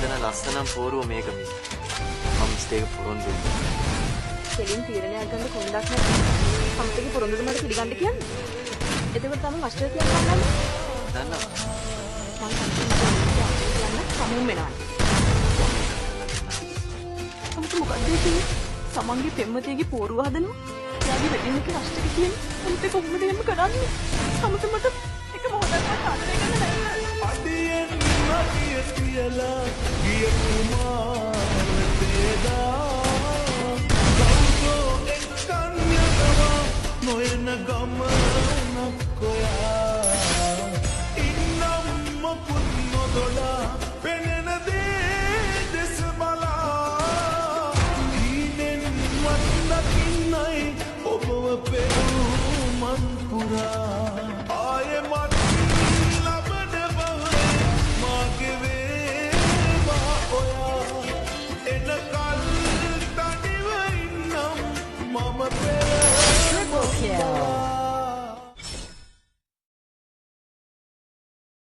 මෙතන ලස්සනම් පෝරුව මේක මේ. මම මිස්ටේක් පොරොන්දු වෙනවා. කෙලින් තීරණයක් ගන්න කොන්දක් නැති. සමතේ පොරොන්දුද මට පිළිගන්න කියන්නේ. එතකොට තමයි මාස්ටර් කියන්නේ ගන්නන්නේ. දන්නවා. මම කියන්නේ සමුම් වෙනවා. සමත මොකද කියන්නේ? සමන්ගේ පෙම්මතියගේ පෝරුව හදනවා. එයාගේ වෙඩින් එකේ රස්ට් එක කියන්නේ. සමතේ කොහොමද එහෙම කරන්නේ? සමත මට එක මොහොතක් හදන්න ගන්න නැහැ. අඩියෙන් නදිය කියලා ගිය කුමාරතේදා ගෞතෝ එක්කන් යනවා නොයන ගමනක් කොයා ඉන්නම් මොකුත් නොදොලා පෙනෙන දේ දෙස බලා හීනෙන් වත් දකින්නයි ඔබව පෙරූ මන් පුරා